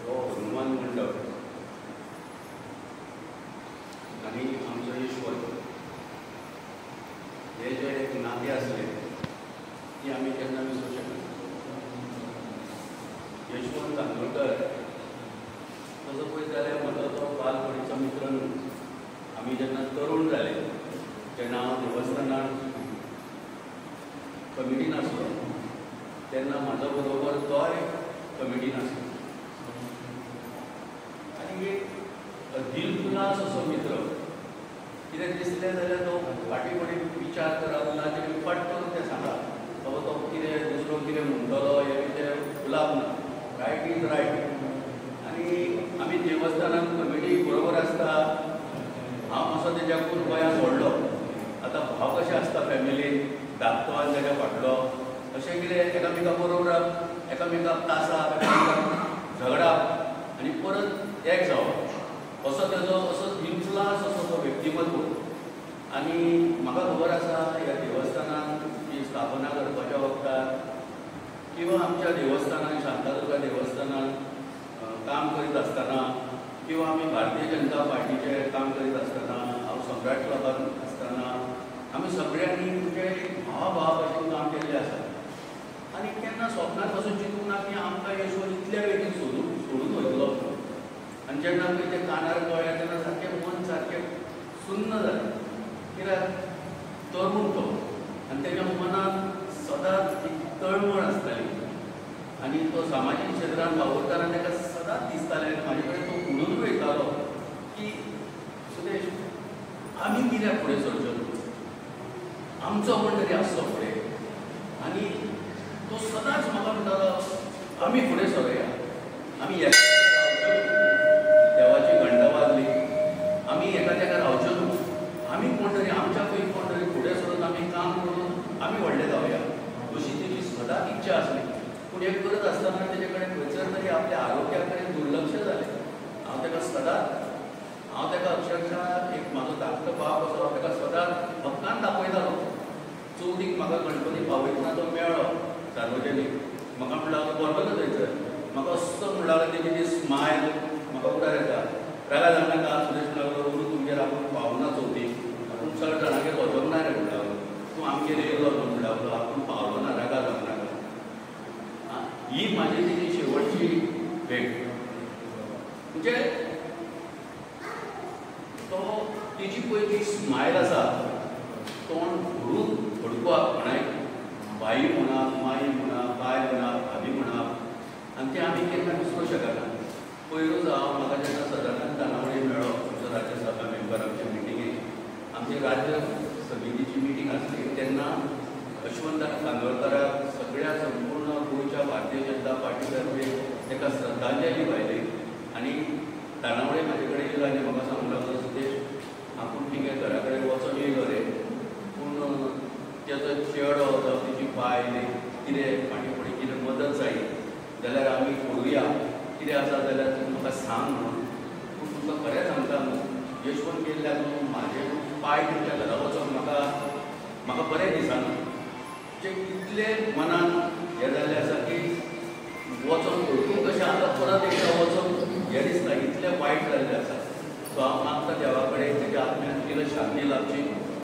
हो हनुमान मंडप आणि आमचो यशवंत हे जे एक नाते असले ती आम्ही केन्ना विसरू शकना. यशवंत कांदोळकर तसो पळयत जाल्यार म्हजो तो बालपणीचो मित्र न्हू. आमी जेन्ना तरूण जाले तेन्ना हांव देवस्थानांत कमिटीन आसलो तेन्ना म्हाजो बरोबर तोय कमिटीन आसलो आनी एक दिलखुलास असो मित्र. कितें दिसलें जाल्यार तो फाटीं फुडें विचार करप ना तें फट करून तें सांगप. बाबा तो कितें दुसरो कितें म्हणटलो हें कितें उलोवप ना. Right is right. आनी आमी देवस्थानांत कमिटी बरोबर आसता. हांव मातसो तेज्याकून गोंयांत व्हडलो. आतां भाव कशें आसता फॅमिलीन धाकटो आनी तेज्या फाटलो अशें कितें एकामेका बरोबर एकामेकाक तासप एकामेकाक झगडप आनी परत एक जावप असो तेजो असो इन्फ्लुअन्स असो तो व्यक्तिमत्व. आनी म्हाका खबर आसा ह्या देवस्थानांत ही स्थापना करपाच्या वखदार किंवा आमच्या देवस्थानांत शांतादुर्गा देवस्थानांत काम करीत आसतना किंवा आमी भारतीय जनता पार्टीचे काम करीत आसतना हांव सम्राट क्लबांत आसतना आमी सगळ्यांनी म्हणजे एक भाव भशेन काम केल्लें आसा. आनी केन्ना स्वप्नांत पासून चिंतूंक ना की आमकां यशवंत इतल्या बेगीन सोडून वयतलो. आनी जेन्ना आमी ते कानार कळ्ळें तेन्ना सारकें मन सारकें सुन्न जालें. कित्याक तरूण तो आनी तेज्या मनांत सदांच एक तळमळ आसताली आनी तो सामाजीक क्षेत्रांत वावुरताना ताका सदांच दिसतालें आनी म्हाजे कडेन तो म्हणून वयतालो की सुदेश आमी कित्याक फुडें सरचो न्हू. आमचो कोण तरी आसचो फुडें. आनी तो सदांच म्हाका म्हणटालो आमी फुडें सरूया. आमी देवाची घंटा वाजली आमी एका जाग्यार रावच्यो न्हू. आमी कोण तरी आमच्या पयलीं कोण तरी फुडें सरून आमी काम करून आमी व्हडले जावया अशी तेजी सदांच इच्छा आसली. पूण हें करत आसतना तेजे कडेन खंयसर तरी आपल्या आरोग्या कडेन दुर्लक्ष जालें. हांव ताका अक्षरशः एक म्हाजो धाकटो बाप असो हांव ताका सदांच हक्कान दाखयतालो. चवथीक म्हाका गणपती पावयतना तो मेळ्ळो सार्वजनीक. म्हाका म्हणून लागलो बरोबर थंयसर. म्हाका असो म्हणून लागलो तेजी ती स्मायल म्हाका उडार येता. रागा जावनाका सुरेश लागलो गुरू तुमगेर आपूण पावना चवथीक आपूण चड जाणांगेर वचोंक ना रे म्हणून लागलो. तूं आमगेर येयलो म्हणून लागलो आपूण पावलो ना रागा जावंक नाका. ही म्हाजी तेजी शेवटची भेट. म्हणजे तो तेजी पयली स्मायल आसा तोंड भरून फडकुवाक म्हणाय बाई म्हणा माई म्हणा बाय म्हणा भाभी म्हणा आनी तें आमी केन्ना विसरूं शकना. पयरूच हांव म्हाका जेन्ना सदानंद दानावळे मेळ्ळो आमचो राज्यसभा मेंबर आमचे मिटिंगेक आमची राज्य समितीची मिटींग आसली तेन्ना यशवंत कांदोळकराक सगळ्या संपूर्ण गोंयच्या भारतीय जनता पार्टी तर्फे ताका श्रद्धांजली वायली. आनी दानावळे म्हाजे कडेन येयलो आनी म्हाका सांगूंक लागलो सुदेश आपूण थिंगे घरा कडेन वचोन येयलो रे पूण तेजो चेडो जावं तेजी बायल कितें फाटीं फुडें कितें मदत जाय जाल्यार आमी पळोवया कितें आसा जाल्यार तूं म्हाका सांग म्हणून. पूण तुका खरें सांगता न्हू यशवंत गेल्ल्याक न्हू म्हाजें पांय तुमच्या घरा वचोन म्हाका बरें दिसना. जे इतले मनान हें जाल्लें आसा की वचोन भरपूर कशें आतां परत एकदां वचोन हें दिसता इतलें वायट जाल्लें आसा. सो हांव मागता देवा कडेन तेज्या आत्म्याक कितें शांती लाभची